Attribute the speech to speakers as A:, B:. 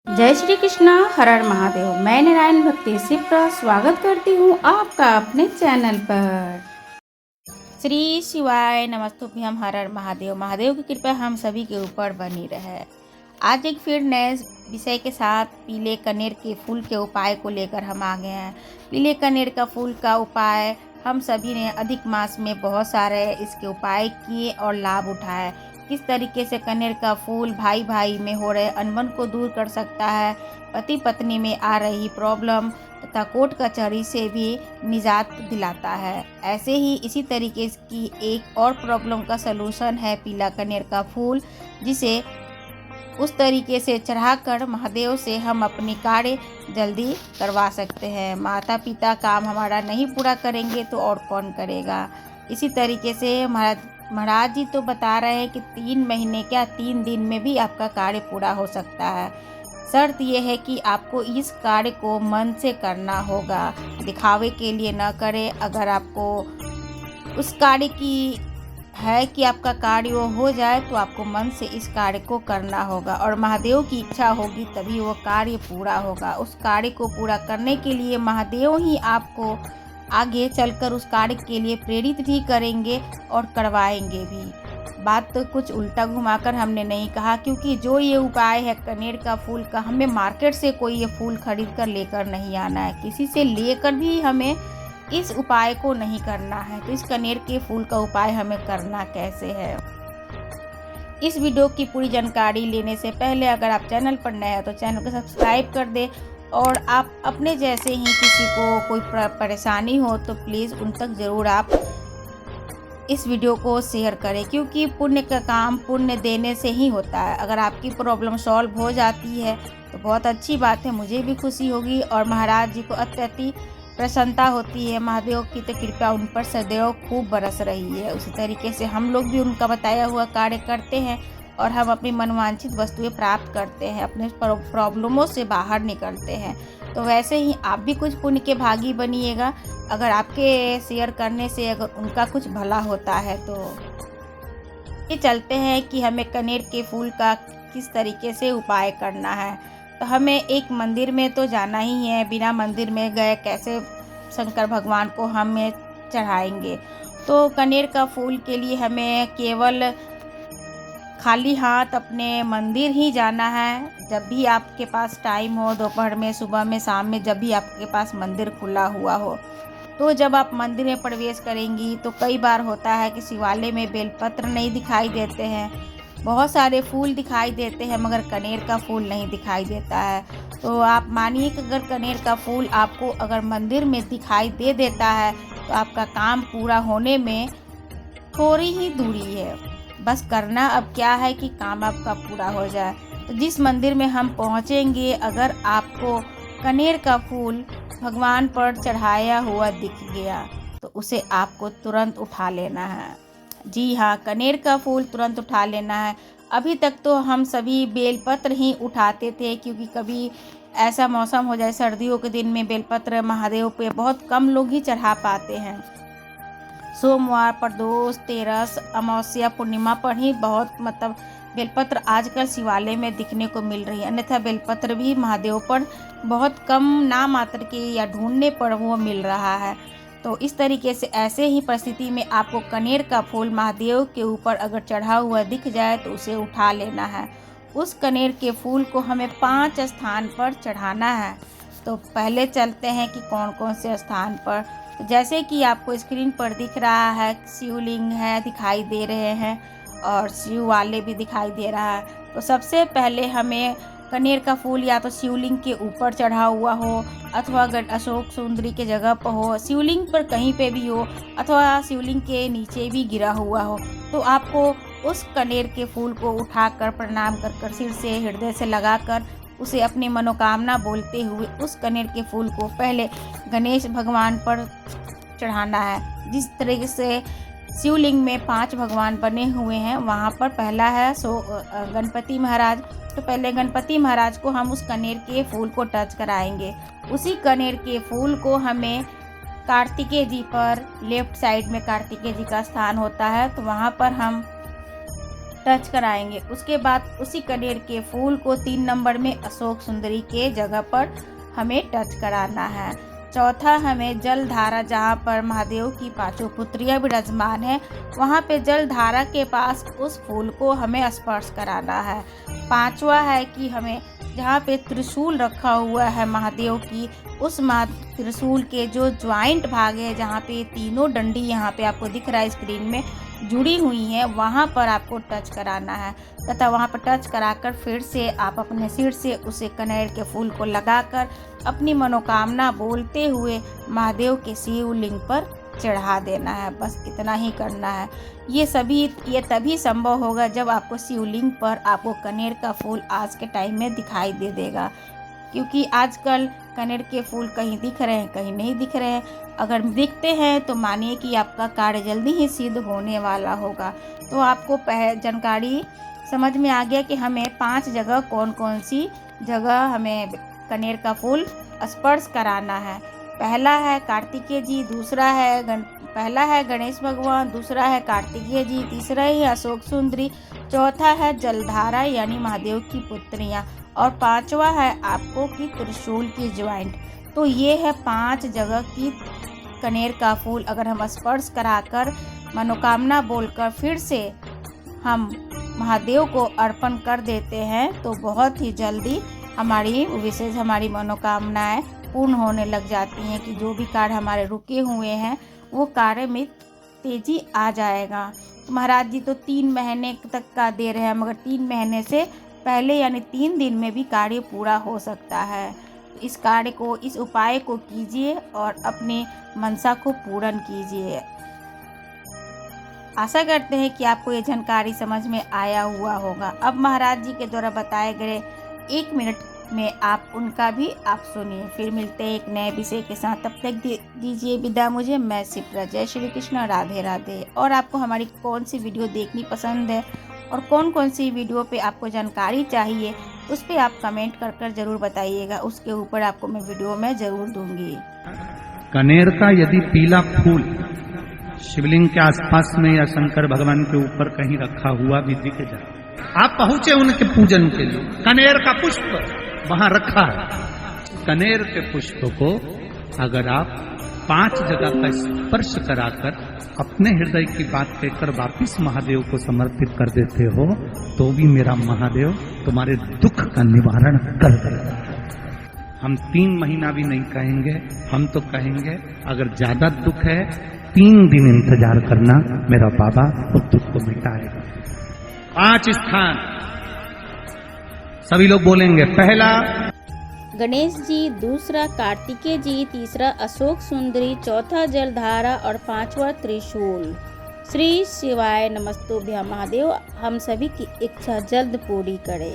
A: जय श्री कृष्णा, हर हर महादेव। मैं नारायण भक्ति शिप्रा स्वागत करती हूँ आपका अपने चैनल पर। श्री शिवाय नमस्तुभ्यम, हर हर महादेव। महादेव की कृपा हम सभी के ऊपर बनी रहे। आज एक फिर नए विषय के साथ पीले कनेर के फूल के उपाय को लेकर हम आ गए हैं। पीले कनेर का फूल का उपाय हम सभी ने अधिक मास में बहुत सारे इसके उपाय किए और लाभ उठाए। किस तरीके से कनेर का फूल भाई भाई में हो रहे अनबन को दूर कर सकता है, पति पत्नी में आ रही प्रॉब्लम तथा कोर्ट कचहरी से भी निजात दिलाता है। ऐसे ही इसी तरीके की एक और प्रॉब्लम का सलूशन है पीला कनेर का फूल, जिसे उस तरीके से चढ़ाकर महादेव से हम अपनी कार्य जल्दी करवा सकते हैं। माता पिता काम हमारा नहीं पूरा करेंगे तो और कौन करेगा। इसी तरीके से महाराज जी तो बता रहे हैं कि 3 महीने क्या 3 दिन में भी आपका कार्य पूरा हो सकता है। शर्त यह है कि आपको इस कार्य को मन से करना होगा, दिखावे के लिए न करें। अगर आपको उस कार्य की है कि आपका कार्य वो हो जाए तो आपको मन से इस कार्य को करना होगा और महादेव की इच्छा होगी तभी वो कार्य पूरा होगा। उस कार्य को पूरा करने के लिए महादेव ही आपको आगे चलकर उस कार्य के लिए प्रेरित भी करेंगे और करवाएंगे भी। बात तो कुछ उल्टा घुमाकर हमने नहीं कहा, क्योंकि जो ये उपाय है कनेर का फूल का, हमें मार्केट से कोई ये फूल खरीद कर लेकर नहीं आना है, किसी से लेकर भी हमें इस उपाय को नहीं करना है। तो इस कनेर के फूल का उपाय हमें करना कैसे है, इस वीडियो की पूरी जानकारी लेने से पहले अगर आप चैनल पर नए हैं तो चैनल को सब्सक्राइब कर दें और आप अपने जैसे ही किसी को कोई परेशानी हो तो प्लीज़ उन तक ज़रूर आप इस वीडियो को शेयर करें, क्योंकि पुण्य का काम पुण्य देने से ही होता है। अगर आपकी प्रॉब्लम सॉल्व हो जाती है तो बहुत अच्छी बात है, मुझे भी खुशी होगी और महाराज जी को अत्यधिक प्रसन्नता होती है। महादेव की तो कृपा उन पर सदैव खूब बरस रही है। उसी तरीके से हम लोग भी उनका बताया हुआ कार्य करते हैं और हम अपनी मनवांछित वस्तुएं प्राप्त करते हैं, अपने प्रॉब्लमों से बाहर निकलते हैं। तो वैसे ही आप भी कुछ पुण्य के भागी बनिएगा अगर आपके शेयर करने से अगर उनका कुछ भला होता है। तो ये चलते हैं कि हमें कनेर के फूल का किस तरीके से उपाय करना है। तो हमें एक मंदिर में तो जाना ही है, बिना मंदिर में गए कैसे शंकर भगवान को हमें चढ़ाएंगे। तो कनेर का फूल के लिए हमें केवल खाली हाथ अपने मंदिर ही जाना है। जब भी आपके पास टाइम हो, दोपहर में, सुबह में, शाम में, जब भी आपके पास मंदिर खुला हुआ हो, तो जब आप मंदिर में प्रवेश करेंगी तो कई बार होता है कि शिवालय में बेलपत्र नहीं दिखाई देते हैं, बहुत सारे फूल दिखाई देते हैं मगर कनेर का फूल नहीं दिखाई देता है। तो आप मानिए कि अगर कनेर का फूल आपको अगर मंदिर में दिखाई दे देता है तो आपका काम पूरा होने में थोड़ी ही दूरी है। बस करना अब क्या है कि काम आपका पूरा हो जाए। तो जिस मंदिर में हम पहुंचेंगे, अगर आपको कनेर का फूल भगवान पर चढ़ाया हुआ दिख गया तो उसे आपको तुरंत उठा लेना है। जी हाँ, कनेर का फूल तुरंत उठा लेना है। अभी तक तो हम सभी बेलपत्र ही उठाते थे, क्योंकि कभी ऐसा मौसम हो जाए सर्दियों के दिन में बेलपत्र महादेव पे बहुत कम लोग ही चढ़ा पाते हैं। सोमवार, प्रदोष, तेरस, अमावस्या, पूर्णिमा पर ही बहुत बेलपत्र आजकल शिवालय में दिखने को मिल रही है। अन्यथा बेलपत्र भी महादेव पर बहुत कम नाम मात्र के या ढूंढने पर वो मिल रहा है। तो इस तरीके से ऐसे ही परिस्थिति में आपको कनेर का फूल महादेव के ऊपर अगर चढ़ा हुआ दिख जाए तो उसे उठा लेना है। उस कनेर के फूल को हमें 5 स्थान पर चढ़ाना है। तो पहले चलते हैं कि कौन कौन से स्थान पर। तो जैसे कि आपको स्क्रीन पर दिख रहा है, शिवलिंग है दिखाई दे रहे हैं और शिव वाले भी दिखाई दे रहा है। तो सबसे पहले हमें कनेर का फूल या तो शिवलिंग के ऊपर चढ़ा हुआ हो अथवा अशोक सुंदरी के जगह पर हो, शिवलिंग पर कहीं पे भी हो अथवा शिवलिंग के नीचे भी गिरा हुआ हो, तो आपको उस कनेर के फूल को उठाकर प्रणाम कर सिर से हृदय से लगाकर उसे अपनी मनोकामना बोलते हुए उस कनेर के फूल को पहले गणेश भगवान पर चढ़ाना है। जिस तरीके से शिवलिंग में 5 भगवान बने हुए हैं, वहाँ पर पहला है गणपति महाराज। तो पहले गणपति महाराज को हम उस कनेर के फूल को टच कराएंगे। उसी कनेर के फूल को हमें कार्तिकेय जी पर, लेफ्ट साइड में कार्तिकेय जी का स्थान होता है, तो वहाँ पर हम टच कराएंगे। उसके बाद उसी कनेर के फूल को 3 नंबर में अशोक सुंदरी के जगह पर हमें टच कराना है। चौथा, हमें जलधारा, जहाँ पर महादेव की 5 पुत्रियां विराजमान है, वहाँ पे जलधारा के पास उस फूल को हमें स्पर्श कराना है। 5वां है कि हमें जहाँ पे त्रिशूल रखा हुआ है महादेव की, उस त्रिशूल के जो ज्वाइंट भाग है, जहाँ पे तीनों डंडी यहाँ पे आपको दिख रहा है स्क्रीन में जुड़ी हुई हैं, वहाँ पर आपको टच कराना है तथा वहाँ पर टच कराकर फिर से आप अपने सिर से उसे कनेर के फूल को लगाकर अपनी मनोकामना बोलते हुए महादेव के शिवलिंग पर चढ़ा देना है। बस इतना ही करना है। ये तभी संभव होगा जब आपको शिवलिंग पर आपको कनेर का फूल आज के टाइम में दिखाई दे देगा, क्योंकि आजकल कनेर के फूल कहीं दिख रहे हैं, कहीं नहीं दिख रहे हैं। अगर दिखते हैं तो मानिए कि आपका कार्य जल्दी ही सिद्ध होने वाला होगा। तो आपको जानकारी समझ में आ गया कि हमें 5 जगह कौन कौन सी जगह हमें कनेर का फूल स्पर्श कराना है। पहला है कार्तिकेय जी, पहला है गणेश भगवान, दूसरा है कार्तिकेय जी, तीसरा ही अशोक सुंदरी, चौथा है जलधारा यानी महादेव की पुत्रियां, और 5वां है आपको की त्रिशूल की ज्वाइंट। तो ये है 5 जगह की कनेर का फूल अगर हम स्पर्श कराकर मनोकामना बोलकर फिर से हम महादेव को अर्पण कर देते हैं तो बहुत ही जल्दी हमारी मनोकामनाएं पूर्ण होने लग जाती हैं, कि जो भी कार्य हमारे रुके हुए हैं वो कार्य में तेजी आ जाएगा। तो महाराज जी तो 3 महीने तक का दे रहे हैं, मगर 3 महीने से पहले यानी 3 दिन में भी कार्य पूरा हो सकता है। इस उपाय को कीजिए और अपनी मनसा को पूर्ण कीजिए। आशा करते हैं कि आपको ये जानकारी समझ में आया हुआ होगा। अब महाराज जी के द्वारा बताए गए 1 मिनट में आप उनका भी आप सुनिए। फिर मिलते हैं एक नए विषय के साथ, तब तक दीजिए विदा मुझे। मैं शिप्रा। जय श्री कृष्ण, राधे राधे। और आपको हमारी कौन सी वीडियो देखनी पसंद है और कौन कौन सी वीडियो पे आपको जानकारी चाहिए, उस पर आप कमेंट कर जरूर बताइएगा। उसके ऊपर आपको मैं वीडियो में जरूर दूंगी।
B: कनेर का यदि पीला फूल शिवलिंग के आसपास में या शंकर भगवान के ऊपर कहीं रखा हुआ भी दिख जाए, आप पहुंचे उनके पूजन के लिए, कनेर का पुष्प वहां रखा है। कनेर के पुष्प को अगर आप 5 जगह का स्पर्श कराकर अपने हृदय की बात कहकर वापिस महादेव को समर्पित कर देते हो, तो भी मेरा महादेव तुम्हारे दुख का निवारण कर देगा। हम 3 महीना भी नहीं कहेंगे, हम तो कहेंगे अगर ज्यादा दुख है 3 दिन इंतजार करना, मेरा बाबा उस दुख को मिटाएगा। 5 स्थान सभी लोग बोलेंगे। पहला
A: गणेश जी, दूसरा कार्तिकेय जी, तीसरा अशोक सुंदरी, चौथा जलधारा और 5वां त्रिशूल। श्री शिवाय नमस्तुभ्यं। महादेव हम सभी की इच्छा जल्द पूरी करे।